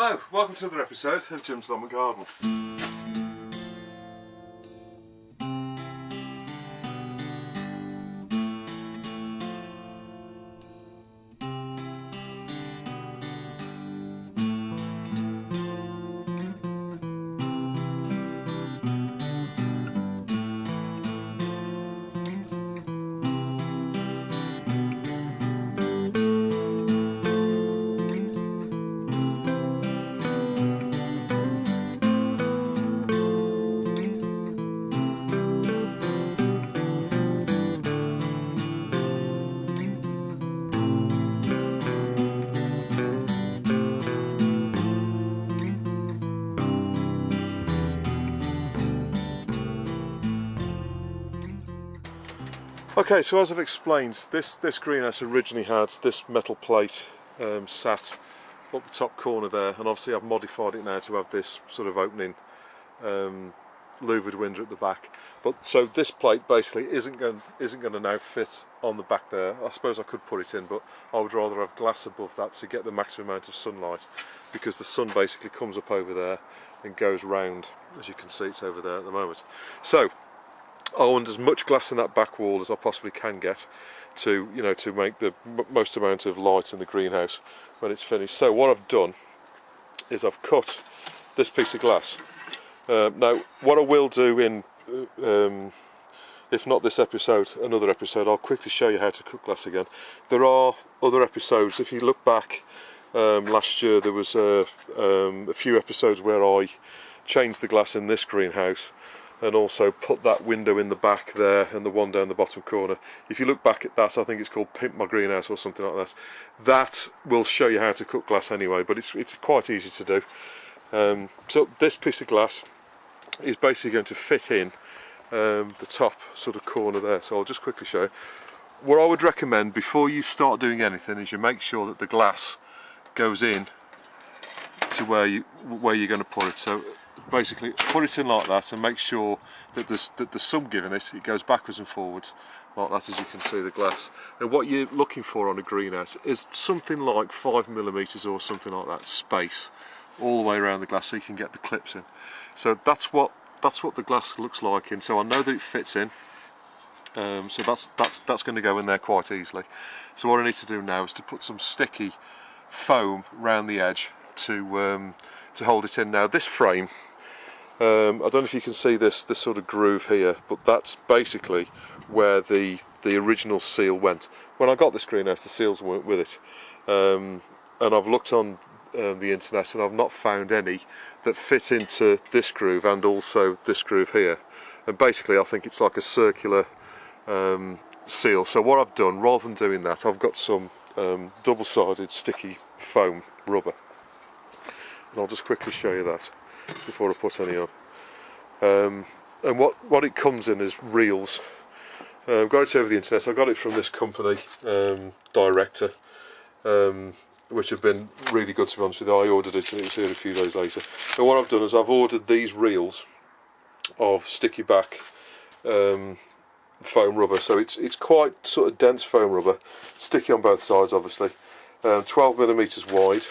Hello, welcome to another episode of Jim's Allotment Garden. Okay, so as I've explained, this greenhouse originally had this metal plate sat up the top corner there, and obviously I've modified it now to have this sort of opening louvered window at the back. But so this plate basically isn't going to now fit on the back there. I suppose I could put it in, but I would rather have glass above that to get the maximum amount of sunlight, because the sun basically comes up over there and goes round. As you can see, it's over there at the moment. So I want as much glass in that back wall as I possibly can get to, to make the most amount of light in the greenhouse when it's finished. So what I've done is I've cut this piece of glass. Now what I will do in, if not this episode, another episode, I'll quickly show you how to cut glass again. There are other episodes. If you look back, last year there was a few episodes where I changed the glass in this greenhouse, and also put that window in the back there and the one down the bottom corner. If you look back at that, I think it's called Pimp My Greenhouse or something like that. That will show you how to cut glass anyway, but it's quite easy to do. So this piece of glass is basically going to fit in the top sort of corner there. So I'll just quickly show you. What I would recommend before you start doing anything is you make sure that the glass goes in to where you're going to put it. So basically put it in like that and make sure that the sun giving it goes backwards and forwards like that, as you can see the glass. And what you're looking for on a greenhouse is something like 5mm or something like that space all the way around the glass, so you can get the clips in. So that's what the glass looks like in. So I know that it fits in, so that's going to go in there quite easily. So what I need to do now is to put some sticky foam around the edge to hold it in. Now this frame, I don't know if you can see this sort of groove here, but that's basically where the original seal went. When I got this greenhouse, the seals weren't with it, and I've looked on the internet and I've not found any that fit into this groove and also this groove here. And basically I think it's like a circular seal. So what I've done, rather than doing that, I've got some double-sided sticky foam rubber, and I'll just quickly show you that before I put any on. And what it comes in is reels. I've got it over the internet. I got it from this company, Director, which have been really good, to be honest with you. I ordered it and it was here a few days later. And what I've done is I've ordered these reels of sticky back foam rubber. So it's quite sort of dense foam rubber, sticky on both sides obviously, 12mm wide,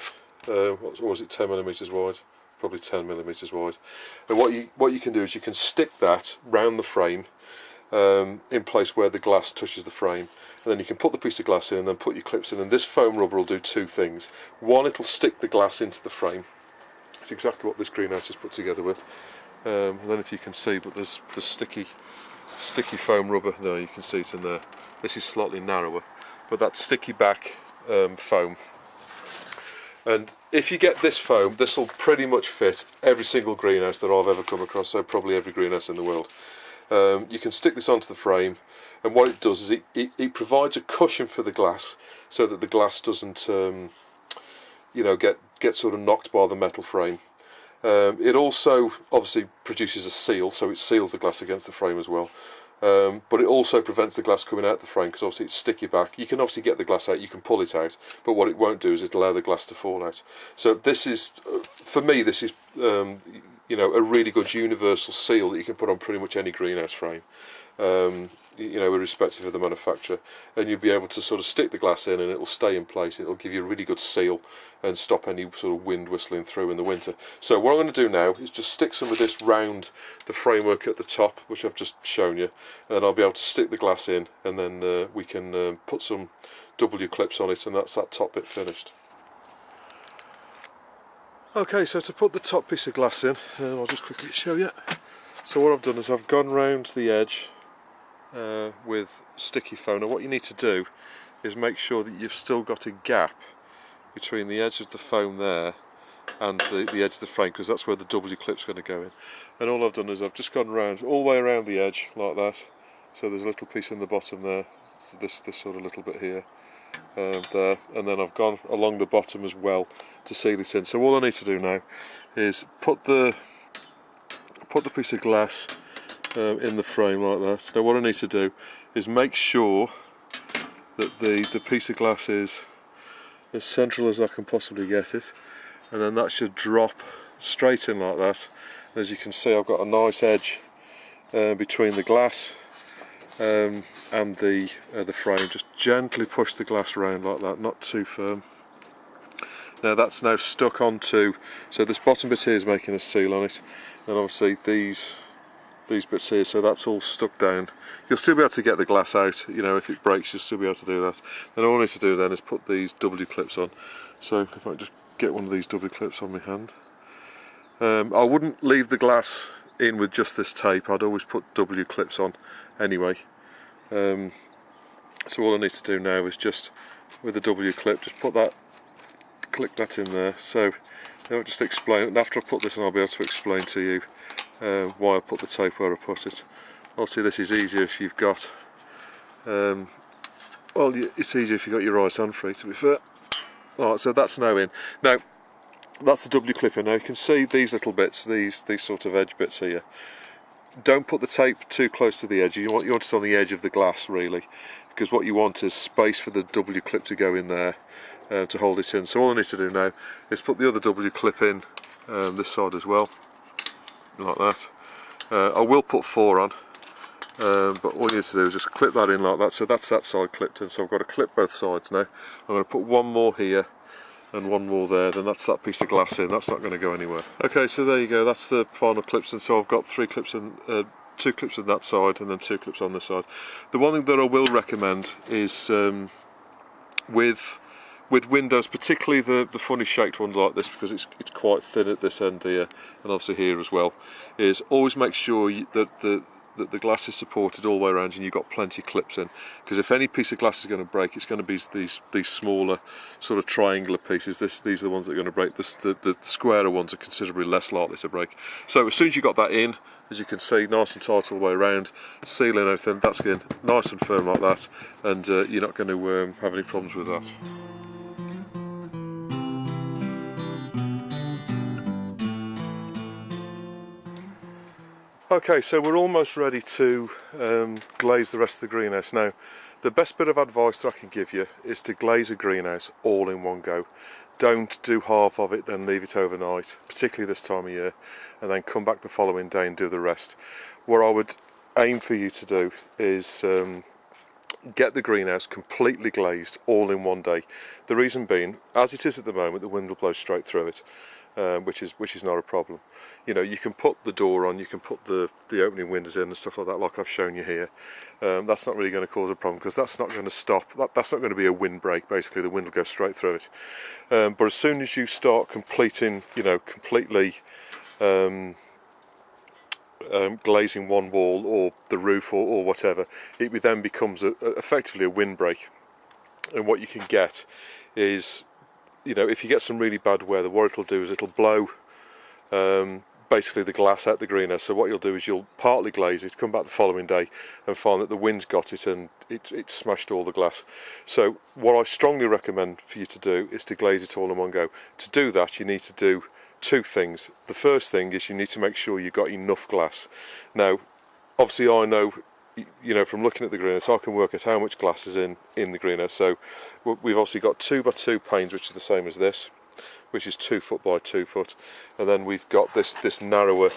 what was it, 10mm wide? Probably 10mm wide. And what you can do is you can stick that round the frame in place where the glass touches the frame, and then you can put the piece of glass in and then put your clips in. And this foam rubber will do two things. One, it'll stick the glass into the frame. It's exactly what this greenhouse is put together with. And then if you can see, but there's sticky foam rubber there, you can see it in there. This is slightly narrower, but that's sticky back foam. And if you get this foam, this will pretty much fit every single greenhouse that I've ever come across, so probably every greenhouse in the world. You can stick this onto the frame, and what it does is it provides a cushion for the glass, so that the glass doesn't get sort of knocked by the metal frame. It also obviously produces a seal, so it seals the glass against the frame as well. But it also prevents the glass coming out the frame, because obviously it's sticky back. You can obviously get the glass out, you can pull it out, but what it won't do is it'll allow the glass to fall out. So this is, for me, this is a really good universal seal that you can put on pretty much any greenhouse frame. you know, irrespective of the manufacturer, and you'll be able to sort of stick the glass in and it'll stay in place. It'll give you a really good seal and stop any sort of wind whistling through in the winter. So what I'm going to do now is just stick some of this round the framework at the top, which I've just shown you, and I'll be able to stick the glass in, and then we can put some W clips on it, and that's that top bit finished. Okay, so to put the top piece of glass in, I'll just quickly show you. So what I've done is I've gone round the edge with sticky foam. Now what you need to do is make sure that you've still got a gap between the edge of the foam there and the edge of the frame, because that's where the W clip's going to go in. And all I've done is I've just gone round, all the way around the edge like that. So there's a little piece in the bottom there, so this sort of little bit here, there, and then I've gone along the bottom as well to seal it in. So all I need to do now is put the piece of glass in the frame like that. Now what I need to do is make sure that the piece of glass is as central as I can possibly get it, and then that should drop straight in like that. As you can see, I've got a nice edge between the glass and the frame. Just gently push the glass around like that, not too firm. Now that's now stuck onto, so this bottom bit here is making a seal on it, and obviously these bits here, so that's all stuck down. You'll still be able to get the glass out, you know, if it breaks you'll still be able to do that. Then all I need to do then is put these W clips on. So if I just get one of these W clips on my hand, I wouldn't leave the glass in with just this tape. I'd always put W clips on anyway. So all I need to do now is just with the W clip, just put that, click that in there. So I'll just explain, and after I put this on I'll be able to explain to you why I put the tape where I put it. Obviously this is easier if you've got, well, it's easier if you've got your right hand free, to be fair. Alright, so that's now in. Now that's the W clip in. Now you can see these little bits, these sort of edge bits here. Don't put the tape too close to the edge. You want it on the edge of the glass really, because what you want is space for the W clip to go in there to hold it in. So all I need to do now is put the other W clip in this side as well, like that. I will put 4 on, but all you need to do is just clip that in like that. So that's that side clipped in, so I've got to clip both sides now. I'm going to put one more here and one more there, then that's that piece of glass in, that's not going to go anywhere. Okay, so there you go, that's the final clips, and so I've got 3 clips in, 2 clips on that side and then 2 clips on this side. The one thing that I will recommend is with windows, particularly the funny shaped ones like this, because it's quite thin at this end here and obviously here as well, is always make sure that the glass is supported all the way around and you've got plenty of clips in, because if any piece of glass is going to break, it's going to be these smaller sort of triangular pieces. These are the ones that are going to break. The squarer ones are considerably less likely to break. So as soon as you've got that in, as you can see, nice and tight all the way around, sealing everything, that's going nice and firm like that, and you're not going to have any problems with that. Okay, so we're almost ready to glaze the rest of the greenhouse. Now, the best bit of advice that I can give you is to glaze a greenhouse all in one go. Don't do half of it, then leave it overnight, particularly this time of year, and then come back the following day and do the rest. What I would aim for you to do is get the greenhouse completely glazed all in one day. The reason being, as it is at the moment, the wind will blow straight through it. Which is not a problem. You know, you can put the door on, you can put the opening windows in and stuff like that, like I've shown you here. That's not really going to cause a problem, because that's not going to stop. That's not going to be a windbreak. Basically, the wind will go straight through it. But as soon as you start completely glazing one wall or the roof or whatever, it then becomes effectively a windbreak. And what you can get is, you know, if you get some really bad weather, what it'll do is it'll blow basically the glass out the greenhouse. So what you'll do is you'll partly glaze it, come back the following day and find that the wind's got it and it's smashed all the glass. So what I strongly recommend for you to do is to glaze it all in one go. To do that, you need to do 2 things. The first thing is you need to make sure you've got enough glass. Now, obviously I know, you know, from looking at the greenhouse, I can work out how much glass is in the greenhouse. So we've obviously got 2 by 2 panes, which is the same as this, which is 2 foot by 2 foot, and then we've got this narrower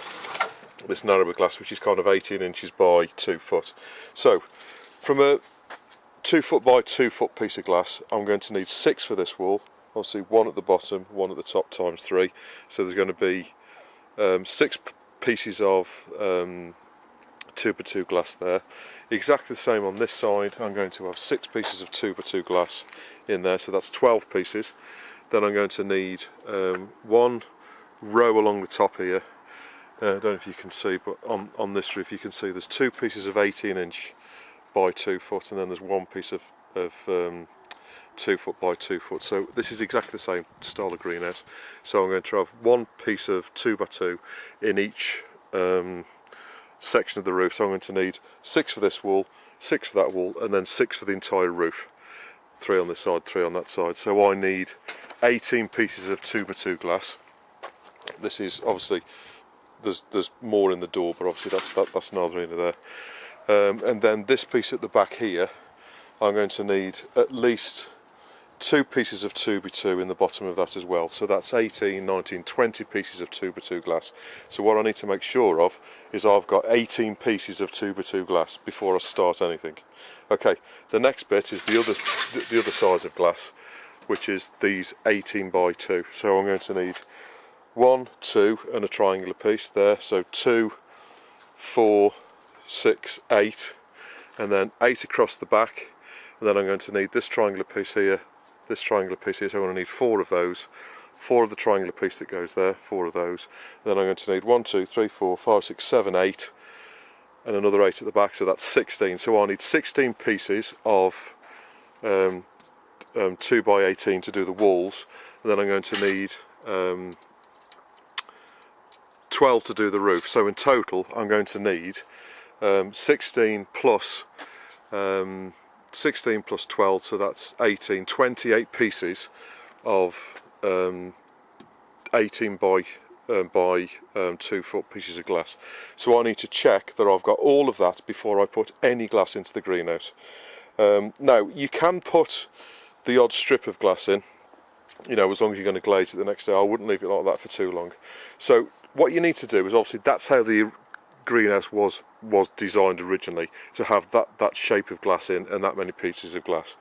this narrower glass, which is kind of 18 inches by 2 foot. So from a 2 foot by 2 foot piece of glass, I'm going to need 6 for this wall. Obviously 1 at the bottom, 1 at the top, times 3. So there's going to be 6 pieces of 2 by 2 glass there. Exactly the same on this side. I'm going to have 6 pieces of 2 by 2 glass in there, so that's 12 pieces. Then I'm going to need 1 row along the top here. I don't know if you can see, but on this roof you can see there's 2 pieces of 18 inch by 2 foot, and then there's 1 piece of 2 foot by 2 foot. So this is exactly the same style of greenhouse. So I'm going to have 1 piece of 2 by 2 in each section of the roof. So I'm going to need 6 for this wall, 6 for that wall, and then 6 for the entire roof. 3 on this side, 3 on that side. So I need 18 pieces of 2 by 2 glass. This is obviously, there's more in the door, but obviously that's neither here nor there. And then this piece at the back here, I'm going to need at least 2 pieces of 2 by 2 in the bottom of that as well. So that's 18, 19, 20 pieces of 2 by 2 glass. So what I need to make sure of is I've got 18 pieces of 2 by 2 glass before I start anything. Okay, the next bit is the other size of glass, which is these 18 by 2. So I'm going to need 1, 2 and a triangular piece there. So 2, 4, 6, 8, and then 8 across the back. And then I'm going to need this triangular piece here, this triangular piece here, so I'm going to need 4 of those, 4 of the triangular piece that goes there, 4 of those. And then I'm going to need 1, 2, 3, 4, 5, 6, 7, 8, and another 8 at the back, so that's 16. So I need 16 pieces of 2 by 18 to do the walls, and then I'm going to need 12 to do the roof. So in total I'm going to need 16 plus 12, so that's 18, 28 pieces of 18 by 2 foot pieces of glass. So I need to check that I've got all of that before I put any glass into the greenhouse. Now you can put the odd strip of glass in, you know, as long as you're going to glaze it the next day. I wouldn't leave it like that for too long. So what you need to do is, obviously that's how the greenhouse was designed originally, to have that shape of glass in and that many pieces of glass.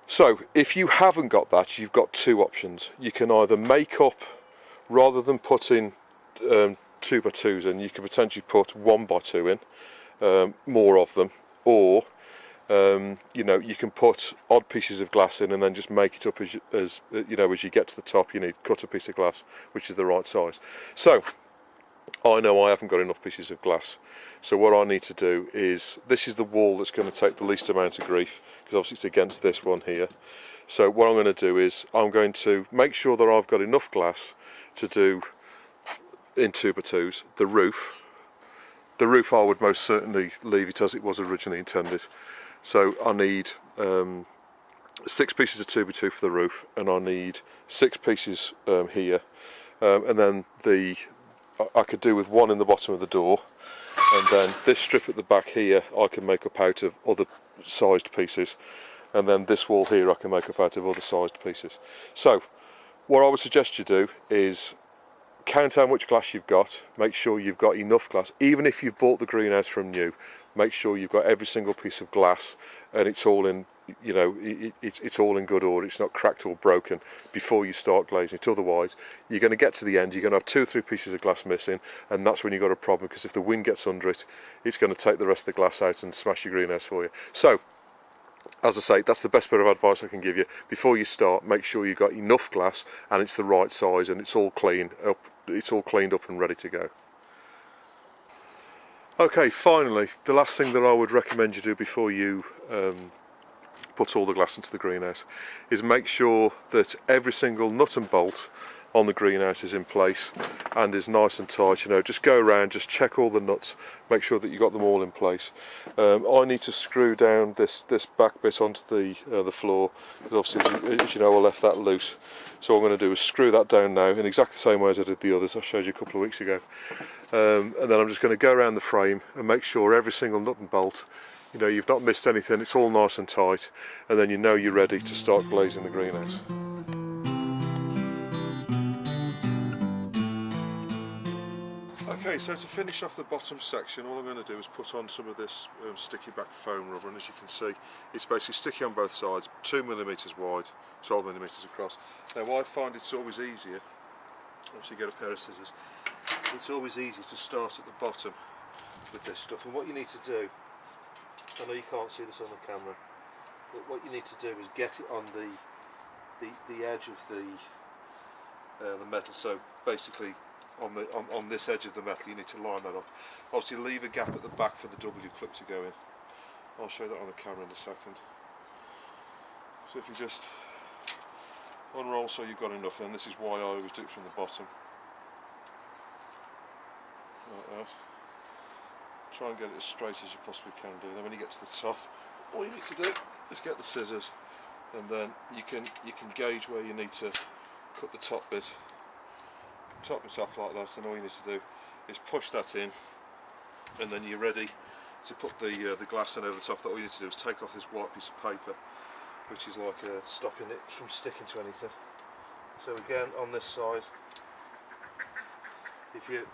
So if you haven't got that, you've got 2 options. You can either make up, rather than putting 2 by 2s in, you can potentially put 1 by 2 in, more of them, or you know, you can put odd pieces of glass in and then just make it up as you know, as you get to the top. You need to cut a piece of glass which is the right size. So I know I haven't got enough pieces of glass, so what I need to do is, this is the wall that's going to take the least amount of grief, because obviously it's against this one here. So what I'm going to do is, I'm going to make sure that I've got enough glass to do in 2 by 2s the roof. The roof I would most certainly leave it as it was originally intended. So I need 6 pieces of 2 by 2 for the roof, and I need 6 pieces here, and then I could do with 1 in the bottom of the door, and then this strip at the back here I can make up out of other sized pieces, and then this wall here I can make up out of other sized pieces. So what I would suggest you do is count how much glass you've got, make sure you've got enough glass. Even if you've bought the greenhouse from new, make sure you've got every single piece of glass and it's all in, you know, it's all in good order, it's not cracked or broken before you start glazing it. Otherwise you're going to get to the end, you're going to have 2 or 3 pieces of glass missing, and that's when you've got a problem, because if the wind gets under it, it's going to take the rest of the glass out and smash your greenhouse for you. So as I say, that's the best bit of advice I can give you. Before you start, make sure you've got enough glass and it's the right size and it's all cleaned up and ready to go. Okay, finally, the last thing that I would recommend you do before you put all the glass into the greenhouse is make sure that every single nut and bolt on the greenhouse is in place and is nice and tight. You know, just go around, just check all the nuts, make sure that you got them all in place. I need to screw down this back bit onto the floor, because obviously, as you know, I left that loose. So what I'm going to do is screw that down now in exactly the same way as I did the others I showed you a couple of weeks ago. And then I'm just going to go around the frame and make sure every single nut and bolt, you know, you've not missed anything, it's all nice and tight, and then you know you're ready to start glazing the greenhouse. Okay, so to finish off the bottom section, all I'm going to do is put on some of this sticky back foam rubber, and as you can see, it's basically sticky on both sides, 2mm wide, 12mm across. Now I find it's always easier, obviously get a pair of scissors, it's always easier to start at the bottom with this stuff, and what you need to do, I know you can't see this on the camera, but what you need to do is get it on the edge of the metal, so basically on this edge of the metal you need to line that up. Obviously leave a gap at the back for the W clip to go in. I'll show that on the camera in a second. So if you just unroll so you've got enough, and this is why I always do it from the bottom. Like that. Try and get it as straight as you possibly can do. Then when you get to the top, all you need to do is get the scissors, and then you can gauge where you need to cut the top bit off like that, and all you need to do is push that in, and then you're ready to put the glass in over the top. That all you need to do is take off this white piece of paper, which is like stopping it from sticking to anything. So again, on this side, if you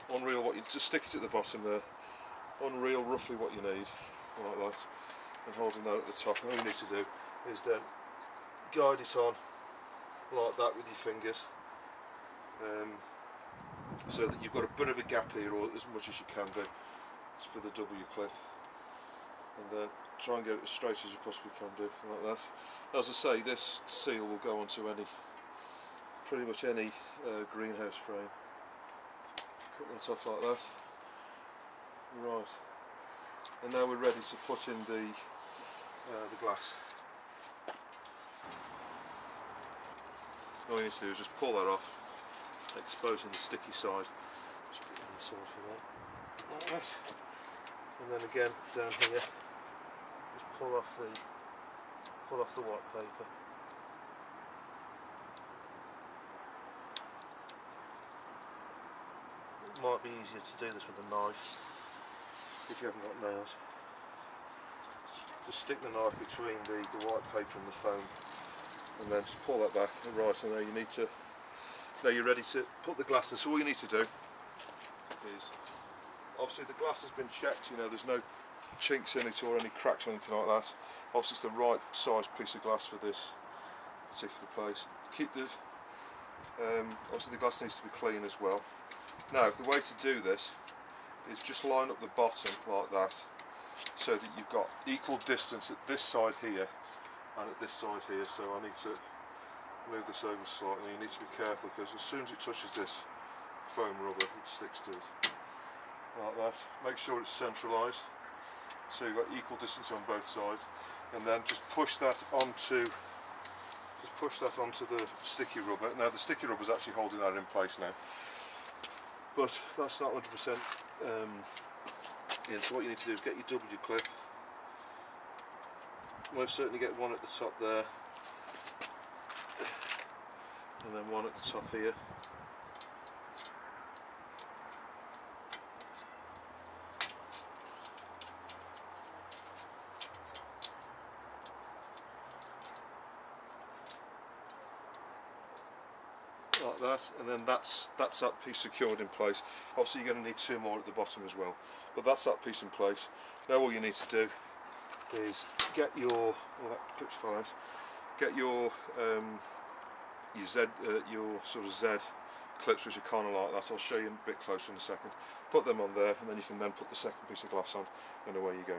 unreel what you just stick it at the bottom there, unreel roughly what you need like that, and holding that at the top, and all you need to do is then guide it on like that with your fingers, so that you've got a bit of a gap here, or as much as you can do, for the W clip, and then try and get it as straight as you possibly can do, like that. As I say, this seal will go onto pretty much any greenhouse frame. Cut that off like that. Right, and now we're ready to put in the glass. All you need to do is just pull that off, exposing the sticky side. Just put it on the side for that. Like that. And then again down here, just pull off the white paper. It might be easier to do this with a knife if you haven't got nails. Just stick the knife between the white paper and the foam, and then just pull that back. And right, so now you're ready to put the glass in. So all you need to do is, obviously the glass has been checked, you know, there's no chinks in it or any cracks or anything like that. Obviously it's the right size piece of glass for this particular place. Keep the obviously the glass needs to be clean as well. Now the way to do this is just line up the bottom like that, so that you've got equal distance at this side here and at this side here. So I need to move this over slightly. You need to be careful, because as soon as it touches this foam rubber, it sticks to it like that. Make sure it's centralised, so you've got equal distance on both sides, and then just push that onto the sticky rubber. Now the sticky rubber is actually holding that in place now, but that's not 100% in. So what you need to do is get your W clip, most certainly get one at the top there, and then one at the top here. Like that, and then that's that piece secured in place. Obviously you're going to need two more at the bottom as well, but that's that piece in place. Now all you need to do is get your, get your sort of Z clips, which are kind of like that. I'll show you a bit closer in a second. Put them on there, and then you can then put the second piece of glass on, and away you go.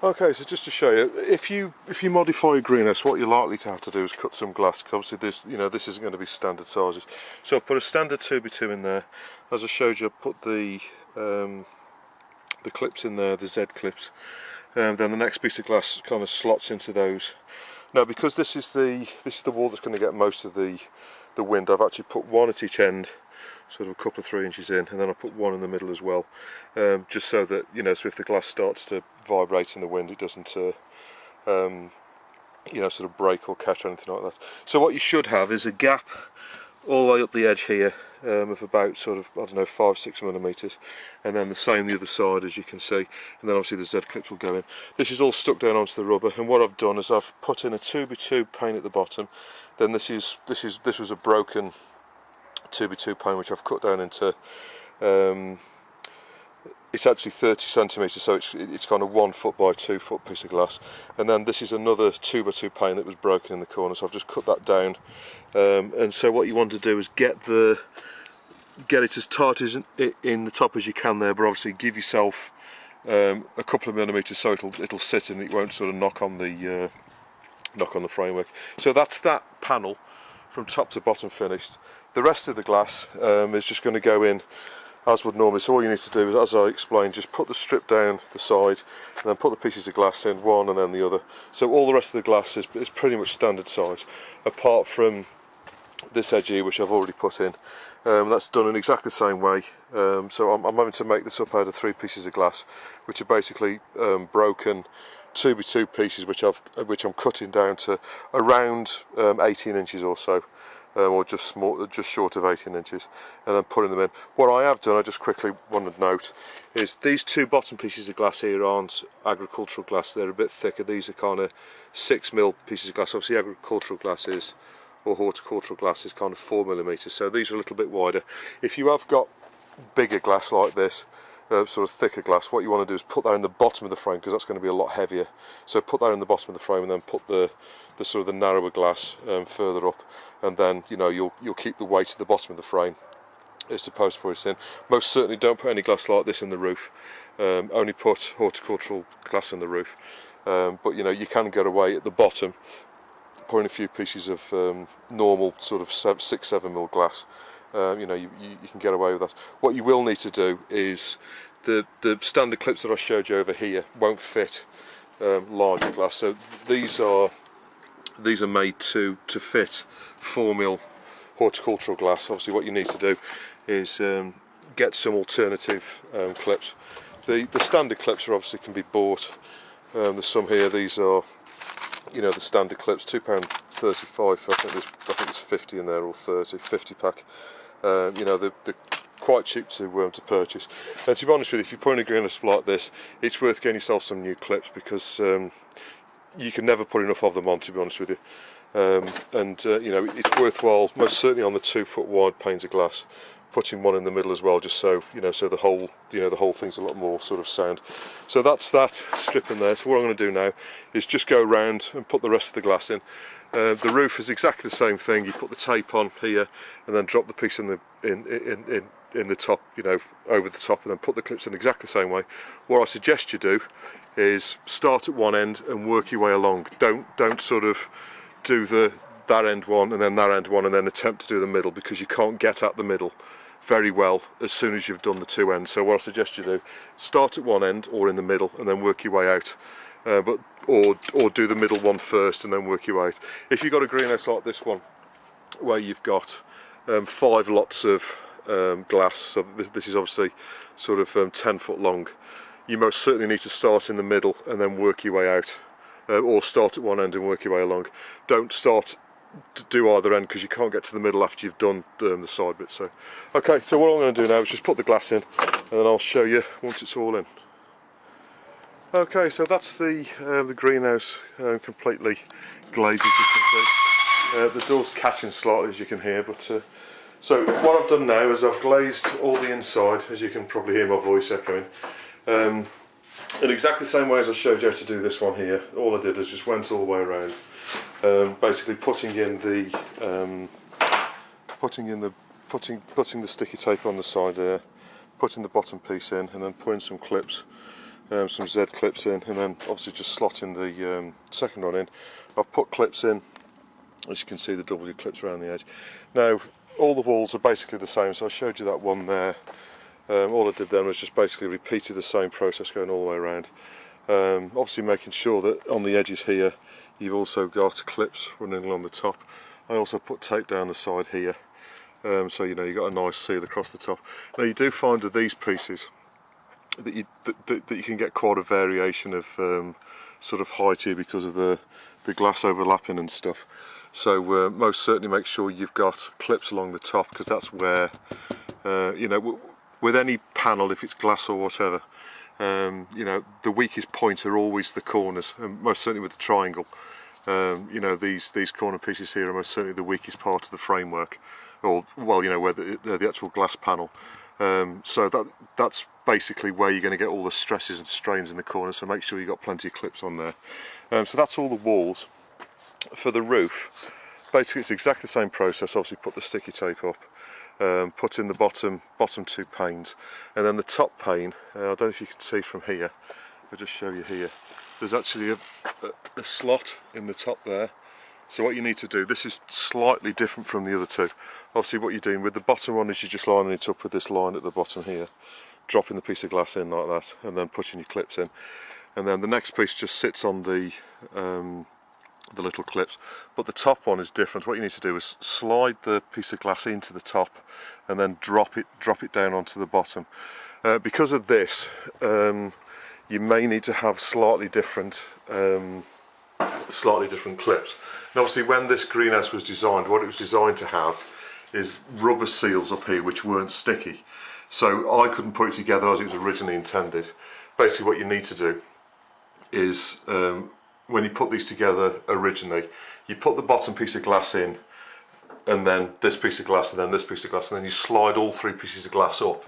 Okay, so just to show you, if you modify your greenhouse, what you're likely to have to do is cut some glass. Obviously, this isn't going to be standard sizes. So I put a standard 2x2 in there. As I showed you, I put the clips in there, the Z clips. Then the next piece of glass kind of slots into those. Now, because this is the wall that's going to get most of the wind, I've actually put one at each end, sort of a couple of 3 inches in, and then I put one in the middle as well, just so that, you know, so if the glass starts to vibrate in the wind, it doesn't you know, sort of break or catch or anything like that. So what you should have is a gap all the way up the edge here, of about sort of, I don't know, 5-6mm, and then the same the other side, as you can see, and then obviously the Z clips will go in. This is all stuck down onto the rubber, and what I've done is I've put in a 2x2 pane at the bottom. Then this was a broken 2x2 pane, which I've cut down into, it's actually 30 centimetres, so it's kind of 1 foot by 2 foot piece of glass. And then this is another 2x2 pane that was broken in the corner, so I've just cut that down. And so what you want to do is get it as tight as in the top as you can there, but obviously give yourself a couple of millimetres so it'll sit and it won't sort of knock on the framework. So that's that panel from top to bottom finished. The rest of the glass is just going to go in as would normally. So all you need to do is, as I explained, just put the strip down the side and then put the pieces of glass in, one and then the other. So all the rest of the glass is pretty much standard size, apart from this edge here, which I've already put in. That's done in exactly the same way. So I'm having to make this up out of 3 pieces of glass, which are basically broken 2x2 pieces, which I'm cutting down to around 18 inches or so. Or just short of 18 inches, and then putting them in. What I have done, I just quickly want to note, is these 2 bottom pieces of glass here aren't agricultural glass, they're a bit thicker. These are kind of 6mm pieces of glass. Obviously agricultural glass is, or horticultural glass is kind of 4mm, so these are a little bit wider. If you have got bigger glass like this, sort of thicker glass, what you want to do is put that in the bottom of the frame, because that's going to be a lot heavier. So put that in the bottom of the frame and then put the sort of the narrower glass further up, and then you'll keep the weight at the bottom of the frame as opposed to put it in. Most certainly don't put any glass like this in the roof. Only put horticultural glass in the roof. But you can get away at the bottom putting a few pieces of normal sort of 6-7mm glass. You can get away with that. What you will need to do is the standard clips that I showed you over here won't fit larger glass. So these are made to fit 4mm horticultural glass. Obviously what you need to do is get some alternative clips. The standard clips are obviously can be bought. There's some here. These are the standard clips, £2.35. I think there's 50 in there, or 50 pack. They're quite cheap to purchase. And to be honest with you, if you're putting a green list like this, it's worth getting yourself some new clips, because you can never put enough of them on, to be honest with you. It's worthwhile, most certainly on the 2 foot wide panes of glass, putting one in the middle as well, just so so the whole thing's a lot more sort of sound. So that's that strip in there. So what I'm going to do now is just go around and put the rest of the glass in. The roof is exactly the same thing. You put the tape on here and then drop the piece in the top, over the top, and then put the clips in exactly the same way. What I suggest you do is start at one end and work your way along. Don't sort of do that end one and then that end one and then attempt to do the middle, because you can't get at the middle very well as soon as you've done the 2 ends. So what I suggest you do, start at one end or in the middle and then work your way out. Or do the middle one first and then work your way out. If you've got a greenhouse like this one, where you've got 5 lots of glass, so this is obviously sort of 10 foot long, you most certainly need to start in the middle and then work your way out, or start at one end and work your way along. Don't start to do either end, because you can't get to the middle after you've done the side bit. So okay, so what I'm going to do now is just put the glass in, and then I'll show you once it's all in. Okay, so that's the greenhouse completely glazed, as you can see. The door's catching slightly, as you can hear, but so what I've done now is I've glazed all the inside, as you can probably hear my voice echoing, in exactly the same way as I showed you how to do this one here. All I did is just went all the way around, basically putting the sticky tape on the side there, putting the bottom piece in, and then putting some clips. Some Z clips in, and then obviously just slotting the second one in. I've put clips in, as you can see, the W clips around the edge. Now all the walls are basically the same, so I showed you that one there. All I did then was just basically repeated the same process going all the way around. Obviously making sure that on the edges here you've also got clips running along the top. I also put tape down the side here, so you've got a nice seal across the top. Now you do find with these pieces that you can get quite a variation of sort of height here, because of the glass overlapping and stuff. So most certainly make sure you've got clips along the top, because that's where with any panel, if it's glass or whatever, the weakest point are always the corners, and most certainly with the triangle, these corner pieces here are most certainly the weakest part of the framework. or well, you know, where the actual glass panel. So that's basically where you're going to get all the stresses and strains in the corner, so make sure you've got plenty of clips on there. So that's all the walls. For the roof, basically it's exactly the same process. Obviously put the sticky tape up, put in the bottom 2 panes, and then the top pane, I don't know if you can see from here, I'll just show you here, there's actually a slot in the top there. So what you need to do, this is slightly different from the other two. Obviously what you're doing with the bottom one is you're just lining it up with this line at the bottom here, dropping the piece of glass in like that, and then putting your clips in. And then the next piece just sits on the little clips, but the top one is different. What you need to do is slide the piece of glass into the top and then drop it down onto the bottom. Because of this, you may need to have slightly different clips. And obviously when this greenhouse was designed, what it was designed to have is rubber seals up here which weren't sticky. So I couldn't put it together as it was originally intended. Basically what you need to do is, when you put these together originally, you put the bottom piece of glass in, and then this piece of glass, and then this piece of glass, and then you slide all 3 pieces of glass up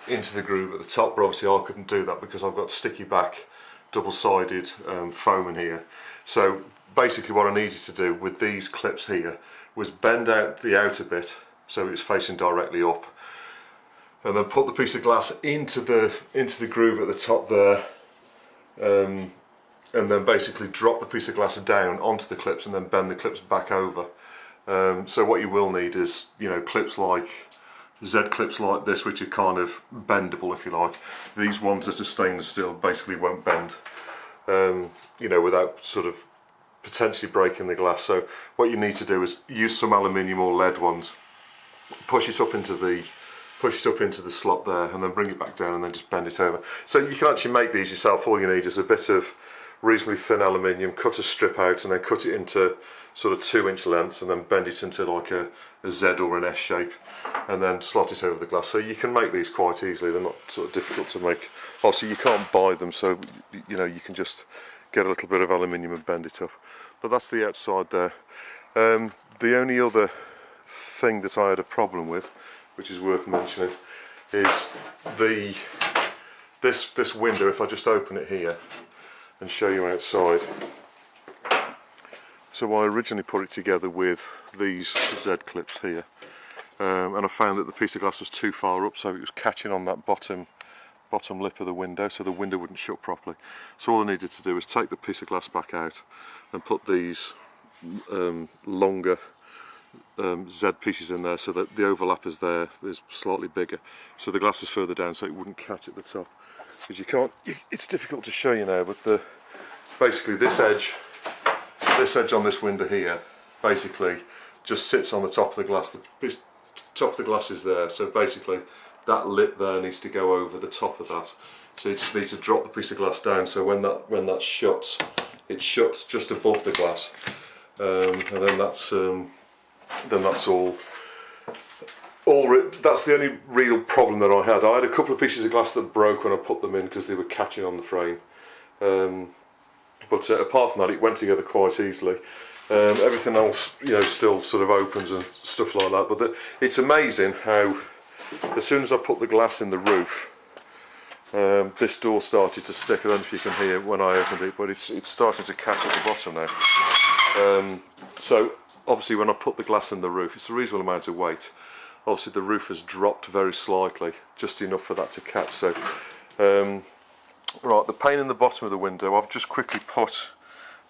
into the groove at the top. But obviously I couldn't do that because I've got sticky back double-sided foam in here. So basically what I needed to do with these clips here was bend out the outer bit so it's facing directly up, and then put the piece of glass into the groove at the top there, and then basically drop the piece of glass down onto the clips and then bend the clips back over. So what you will need is, you know, clips like Z clips like this, which are kind of bendable if you like. These ones that are stainless steel basically won't bend, you know, without sort of potentially breaking the glass. So what you need to do is use some aluminium or lead ones, push it up into the slot there, and then bring it back down and then just bend it over. So you can actually make these yourself. All you need is a bit of reasonably thin aluminium, cut a strip out and then cut it into sort of 2-inch lengths, and then bend it into like a Z or an S shape, and then slot it over the glass. So you can make these quite easily. They're not sort of difficult to make. Obviously you can't buy them, so you know, you can just get a little bit of aluminium and bend it up. But that's the outside there. The only other thing that I had a problem with, which is worth mentioning, is this window. If I just open it here and show you outside. So I originally put it together with these Z clips here, and I found that the piece of glass was too far up, so it was catching on that bottom lip of the window, so the window wouldn't shut properly. So all I needed to do was take the piece of glass back out and put these longer Z pieces in there, so that the overlap is there is slightly bigger, so the glass is further down so it wouldn't catch at the top. Because you can't, it's difficult to show you now, but basically this edge on this window here basically just sits on the top of the glass. The top of the glass is there, so basically that lip there needs to go over the top of that. So you just need to drop the piece of glass down, so when that shuts, it shuts just above the glass, and then that's all. That's the only real problem that I had. I had a couple of pieces of glass that broke when I put them in because they were catching on the frame. But apart from that, it went together quite easily. Everything else, you know, still sort of opens and stuff like that. But it's amazing how, as soon as I put the glass in the roof, this door started to stick. I don't know if you can hear when I opened it, but it's starting to catch at the bottom now. So obviously when I put the glass in the roof, it's a reasonable amount of weight. Obviously the roof has dropped very slightly, just enough for that to catch. So right, the pane in the bottom of the window, I've just quickly put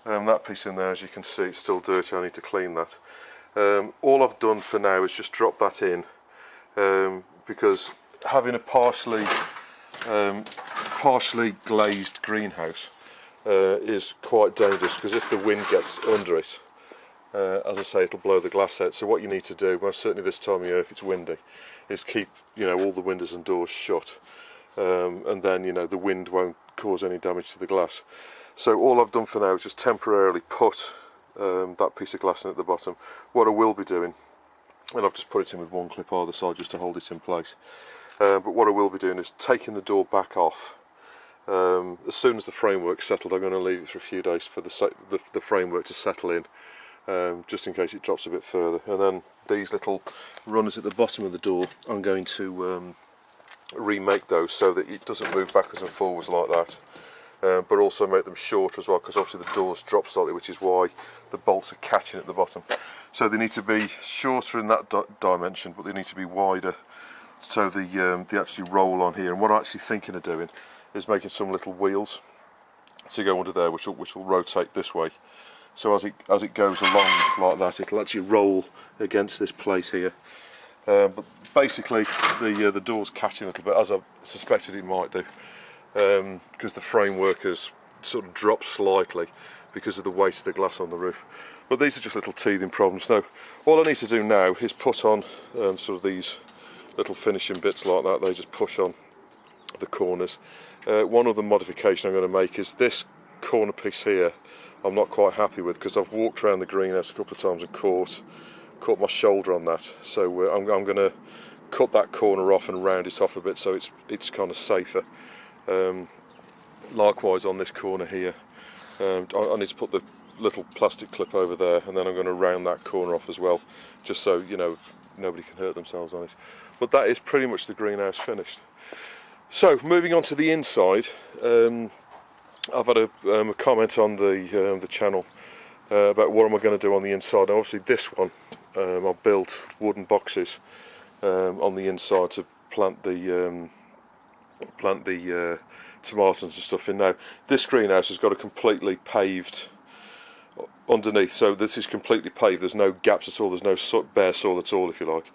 that piece in there. As you can see, it's still dirty, I need to clean that. All I've done for now is just drop that in, because having a partially glazed greenhouse is quite dangerous, because if the wind gets under it, as I say, it'll blow the glass out. So what you need to do, most certainly this time of year if it's windy, is keep, you know, all the windows and doors shut, and then, you know, the wind won't cause any damage to the glass. So all I've done for now is just temporarily put that piece of glass in at the bottom. What I will be doing, and I've just put it in with one clip either side just to hold it in place, but what I will be doing is taking the door back off. As soon as the framework's settled, I'm going to leave it for a few days for the framework to settle in, just in case it drops a bit further, and then these little runners at the bottom of the door, I'm going to remake those so that it doesn't move backwards and forwards like that. But also make them shorter as well, because obviously the doors drop slightly, which is why the bolts are catching at the bottom. So they need to be shorter in that dimension, but they need to be wider so they actually roll on here. And what I'm actually thinking of doing is making some little wheels to go under there, which will rotate this way. So as it goes along like that, it'll actually roll against this plate here. But basically, the door's catching a little bit, as I suspected it might do, because the framework has sort of dropped slightly because of the weight of the glass on the roof. But these are just little teething problems. Now, all I need to do now is put on sort of these little finishing bits like that. They just push on the corners. One other modification I'm going to make is this corner piece here. I'm not quite happy with, because I've walked around the greenhouse a couple of times and caught my shoulder on that. So I'm going to cut that corner off and round it off a bit so it's kind of safer. Likewise on this corner here, I need to put the little plastic clip over there, and then I'm going to round that corner off as well, just so nobody can hurt themselves on it. But that is pretty much the greenhouse finished. So moving on to the inside, I've had a comment on the channel about what am I going to do on the inside. Now, obviously this one, I've built wooden boxes on the inside to plant the tomatoes and stuff in. Now this greenhouse has got a completely paved underneath, so this is completely paved. There's no gaps at all. There's no bare soil at all, if you like.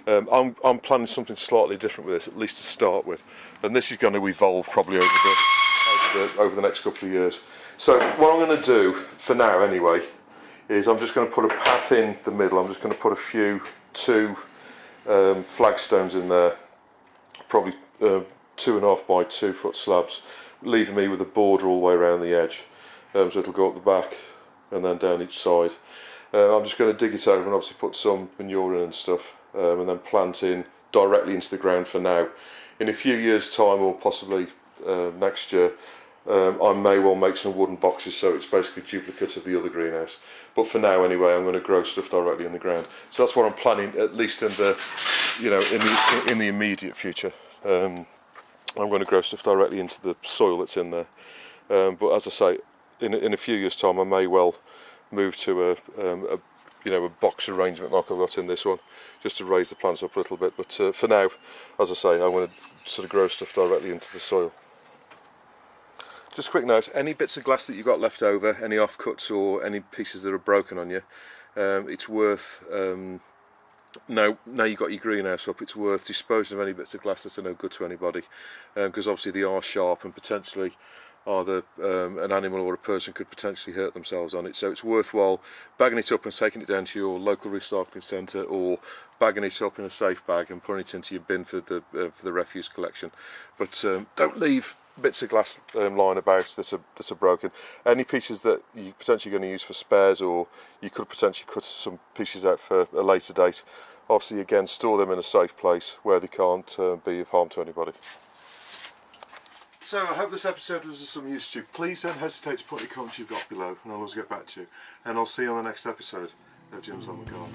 I'm planning something slightly different with this, at least to start with, and this is going to evolve probably over the next couple of years. So what I'm going to do for now anyway is I'm just going to put a path in the middle. I'm just going to put two flagstones in there, probably 2.5 by 2 foot slabs, leaving me with a border all the way around the edge, so it'll go up the back and then down each side. I'm just going to dig it over and obviously put some manure in and stuff, and then plant in directly into the ground for now. In a few years time, or possibly next year, I may well make some wooden boxes so it's basically duplicate of the other greenhouse. But for now anyway, I'm going to grow stuff directly in the ground. So that's what I'm planning, at least in the in the immediate future. I'm going to grow stuff directly into the soil that's in there. But as I say, in a few years' time, I may well move to a box arrangement like I've got in this one, just to raise the plants up a little bit. But for now, as I say, I'm going to sort of grow stuff directly into the soil. Just a quick note, any bits of glass that you've got left over, any offcuts or any pieces that are broken on you, it's worth, now you've got your greenhouse up, it's worth disposing of any bits of glass that are no good to anybody, because obviously they are sharp and potentially either an animal or a person could potentially hurt themselves on it. So it's worthwhile bagging it up and taking it down to your local recycling centre, or bagging it up in a safe bag and putting it into your bin for the refuse collection. But don't leave bits of glass lying about that are broken. Any pieces that you're potentially going to use for spares, or you could potentially cut some pieces out for a later date, obviously again store them in a safe place where they can't be of harm to anybody. So I hope this episode was of some use to you. Please don't hesitate to put any comments you've got below, and I'll always get back to you. And I'll see you on the next episode of Jim's on the Garden.